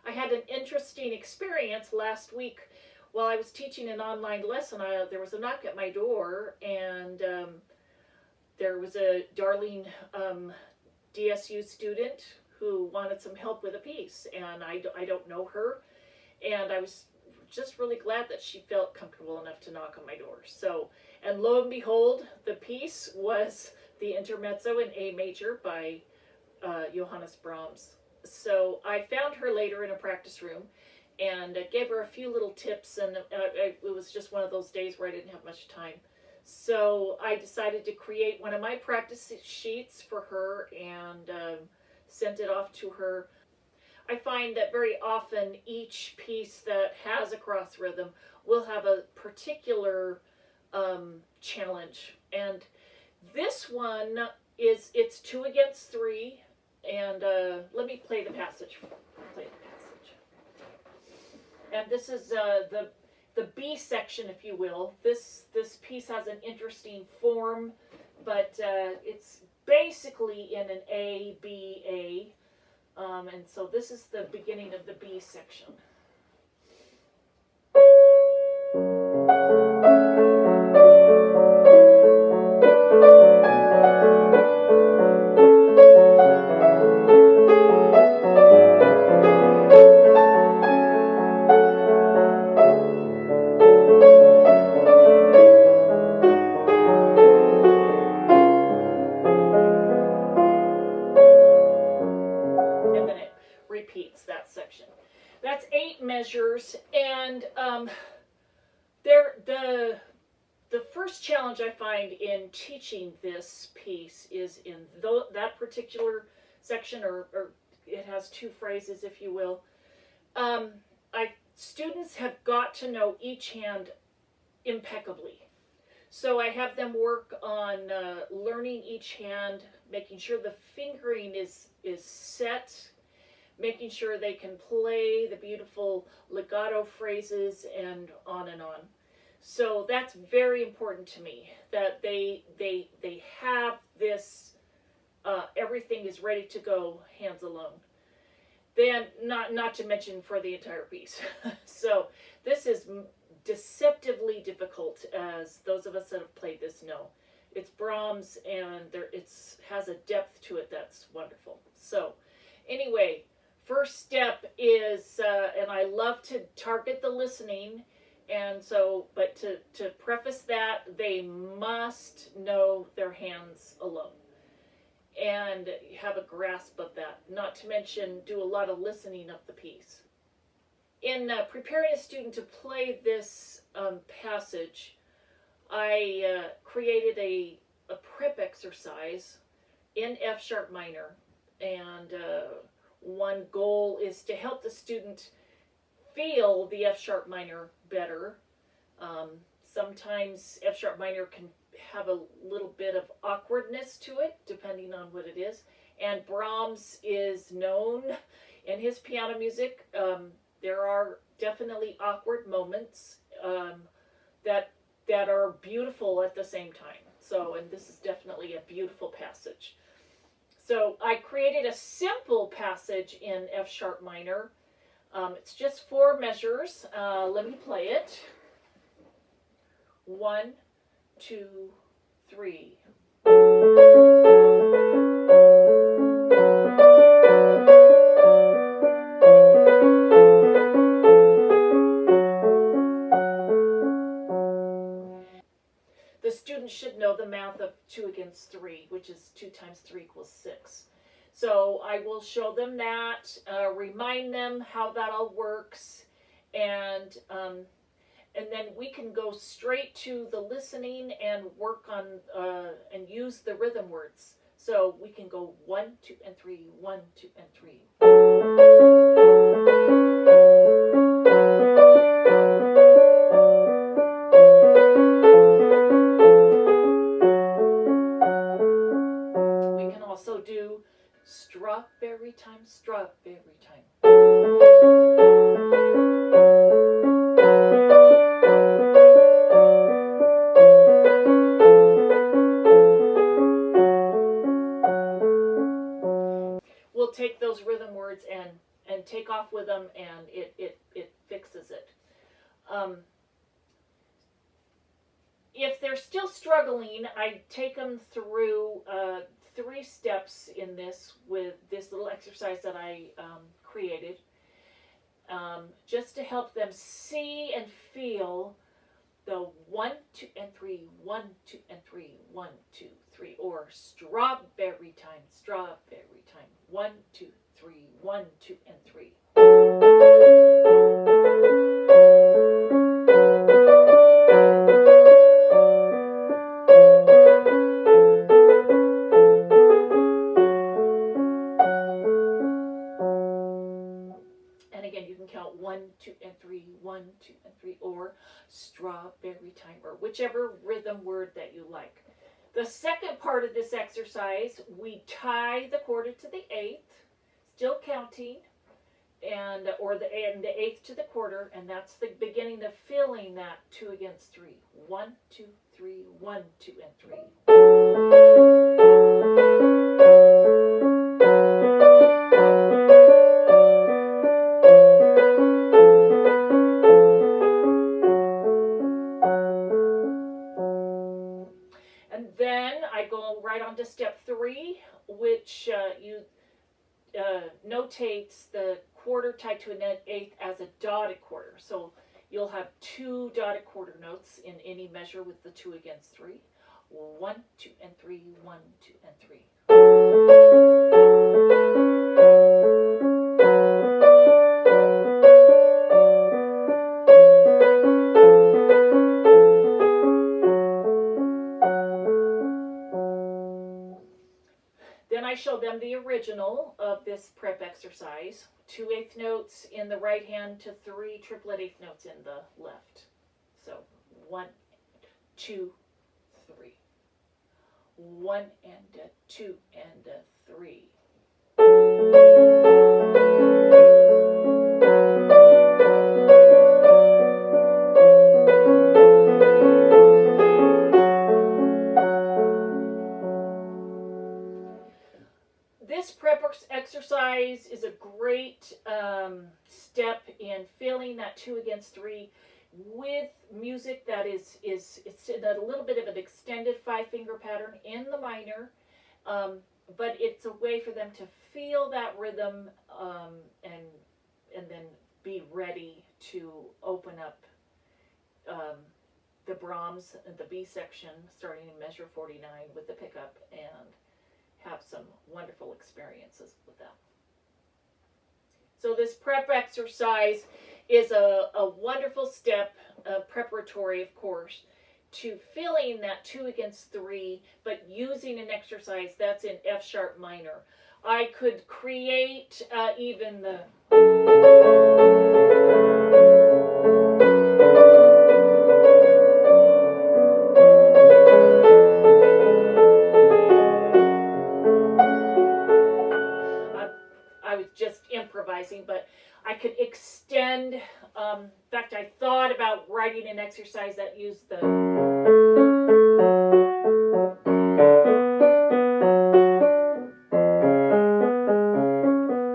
I had an interesting experience last week while I was teaching an online lesson. There was a knock at my door, and there was a darling DSU student who wanted some help with a piece, and I don't know her, and I was just really glad that she felt comfortable enough to knock on my door. So, and lo and behold, the piece was the Intermezzo in A major by Johannes Brahms. So I found her later in a practice room and gave her a few little tips, and it was just one of those days where I didn't have much time. So I decided to create one of my practice sheets for her and sent it off to her. I find that very often each piece that has a cross rhythm will have a particular challenge. And this one it's 2 against 3. And let me play the passage. And this is the B section, if you will. This piece has an interesting form, but it's basically in an A, B, A. And so this is the beginning of the B section. Repeats that section. That's 8 measures, and the first challenge I find in teaching this piece is in that particular section, or it has 2 phrases, if you will. Students have got to know each hand impeccably. So I have them work on learning each hand, making sure the fingering is set, making sure they can play the beautiful legato phrases, and on and on. So that's very important to me, that they have this, everything is ready to go, hands alone. Then, not to mention for the entire piece. So this is deceptively difficult, as those of us that have played this know. It's Brahms, and it has a depth to it that's wonderful. So anyway, first step is, and I love to target the listening, and so, but to preface that, they must know their hands alone and have a grasp of that, not to mention do a lot of listening of the piece. In preparing a student to play this passage, I created a prep exercise in F sharp minor, and one goal is to help the student feel the F sharp minor better. Sometimes F sharp minor can have a little bit of awkwardness to it, depending on what it is. And Brahms is known in his piano music. There are definitely awkward moments that are beautiful at the same time. So, and this is definitely a beautiful passage. So I created a simple passage in F sharp minor. It's just 4 measures. Let me play it. 1, 2, 3. The student should know the math of 2 against 3, which is 2 times 3 equals 6. So I will show them that, remind them how that all works, and then we can go straight to the listening and work on and use the rhythm words. So we can go 1, 2, and 3, 1, 2, and 3. We can also do strawberry time, strawberry time. We'll take those rhythm words and take off with them, and it fixes it. If they're still struggling, I take them through 3 steps in this with this little exercise that I created, just to help them see and feel the 1, 2, and 3, 1, 2, and 3, 1, 2, 3, or strawberry time, 1, 2, 3, 1, 2, and 3. And again, you can count 1, 2, and 3, 1, 2, and 3, or strawberry time, or whichever rhythm word that you like. The second part of this exercise, we tie the quarter to the eighth, still counting, and the eighth to the quarter, and that's the beginning of feeling that 2 against 3. 1, 2, 3, 1, 2, and 3. And then I go right on to step 3, which notates the quarter tied to an eighth as a dotted quarter. So you'll have 2 dotted quarter notes in any measure with the 2 against 3. 1, 2, and 3, 1, 2, and 3. Then I show them the original of this prep exercise. 2 eighth notes in the right hand to 3 triplet eighth notes in the left. So 1, 2, 3. 1 and 2 and 3. This prep exercise is a great step in feeling that 2 against 3 with music that it's in a little bit of an extended 5-finger pattern in the minor, but it's a way for them to feel that rhythm and then be ready to open up the Brahms and the B section starting in measure 49 with the pickup and have some wonderful experiences with them. So this prep exercise is a wonderful step, preparatory of course, to feeling that 2 against 3, but using an exercise that's in F sharp minor. I could create even the just improvising, but I could extend. In fact, I thought about writing an exercise that used the.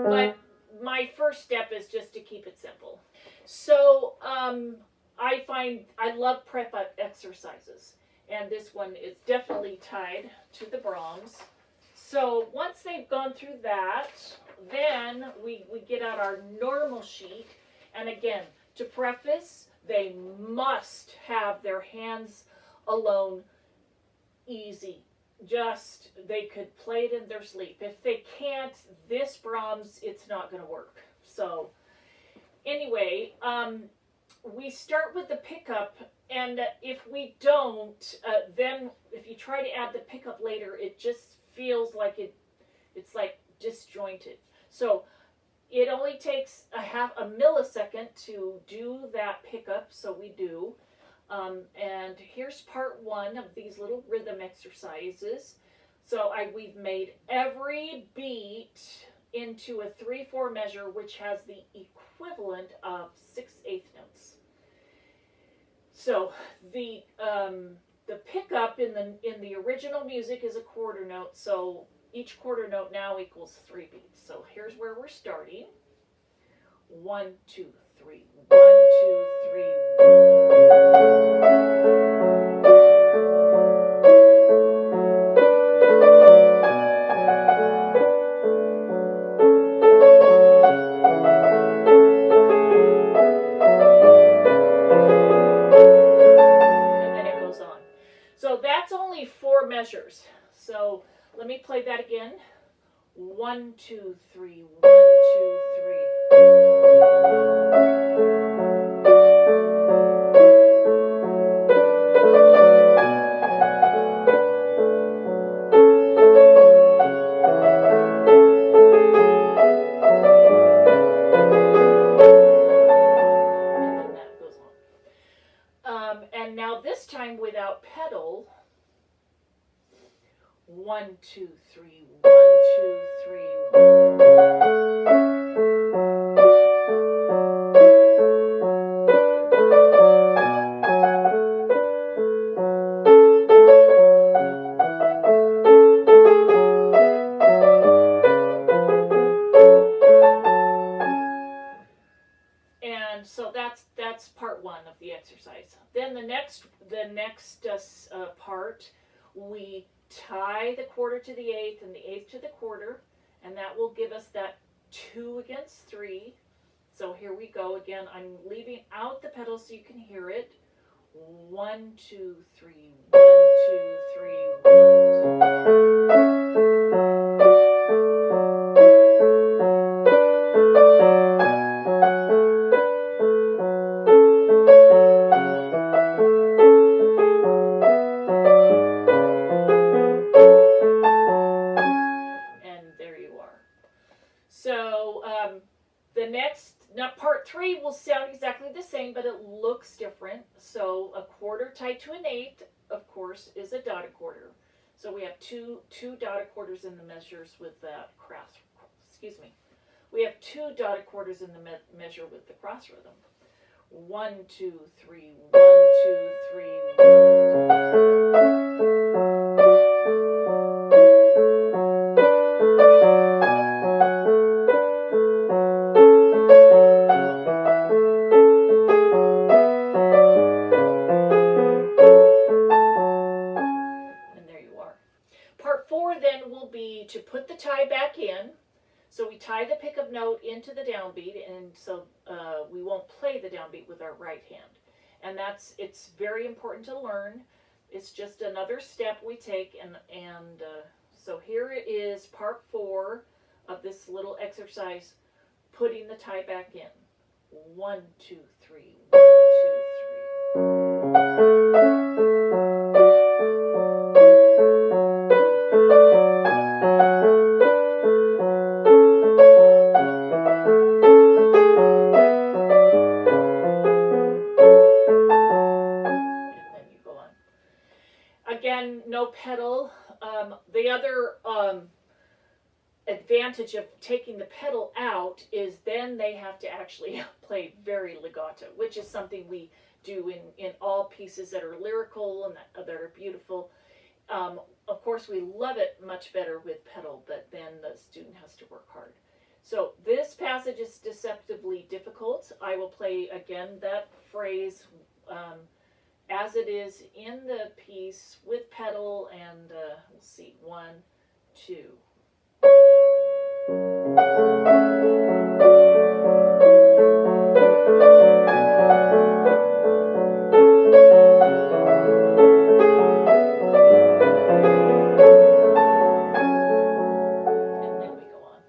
But my first step is just to keep it simple. So I love prep exercises, and this one is definitely tied to the Brahms. So once they've gone through that, then we get out our normal sheet, and again, to preface, they must have their hands alone easy. Just, they could play it in their sleep. If they can't, this Brahms, it's not going to work. So anyway, we start with the pickup, and if we don't, then if you try to add the pickup later, it just feels like it's like disjointed. So it only takes a millisecond to do that pickup, so we do. And here's part 1 of these little rhythm exercises. So we've made every beat into a 3/4 measure, which has the equivalent of 6/8 notes. So the pickup in the original music is a quarter note, so each quarter note now equals 3 beats. So here's where we're starting. 1, 2, 3, 1, 2, 3, 1. So that's only 4 measures. So let me play that again. 1, 2, 3, 1, 2, 3. And now this time without pedal. 1, 2, 3, 1, 2, 3, 1. And so that's part 1 of the exercise. Then the next part, we tie the quarter to the eighth and the eighth to the quarter, and that will give us that 2 against 3. So here we go again. I'm leaving out the pedal so you can hear it. 1, 2, 3, 1, 2, 3, 1. So the next, now part 3 will sound exactly the same, but it looks different. So a quarter tied to an eighth, of course, is a dotted quarter. So we have two dotted quarters in the measures with that cross. Excuse me. We have 2 dotted quarters in the measure with the cross rhythm. 1, 2, 3, 1, 2, 3, 1. To put the tie back in. So we tie the pickup note into the downbeat, and so we won't play the downbeat with our right hand. And it's very important to learn. It's just another step we take, and so here is part 4 of this little exercise, putting the tie back in. 1, 2, 3, 1, 2, 3. Again, no pedal. The other advantage of taking the pedal out is then they have to actually play very legato, which is something we do in all pieces that are lyrical and that are beautiful. Of course, we love it much better with pedal, but then the student has to work hard. So this passage is deceptively difficult. I will play again that phrase as it is in the piece with pedal, and we'll see. 1, 2. And then we go on.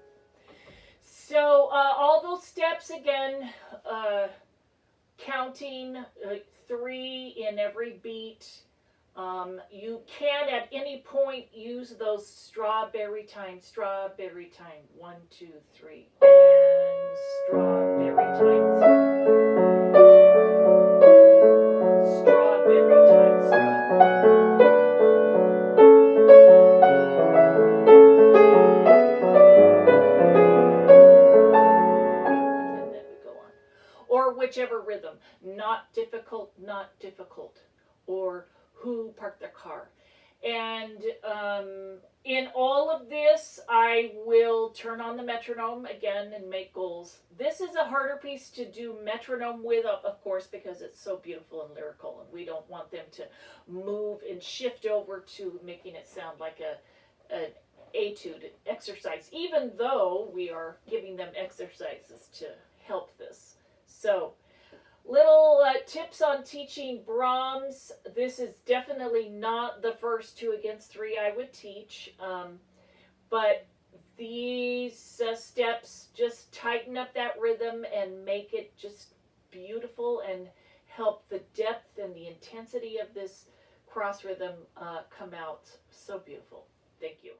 So all those steps again, counting 3 in every beat. You can at any point use those strawberry time. 1, 2, 3, and strawberry time. Strawberry time. And then we go on. Or whichever rhythm. Not difficult, not difficult. Or who parked their car. And In all of this, I will turn on the metronome again and make goals. This is a harder piece to do metronome with, of course, because it's so beautiful and lyrical, and we don't want them to move and shift over to making it sound like an etude exercise, even though we are giving them exercises to help this. So, little tips on teaching Brahms. This is definitely not the first 2 against 3 I would teach, but these steps just tighten up that rhythm and make it just beautiful and help the depth and the intensity of this cross rhythm come out so beautiful. Thank you.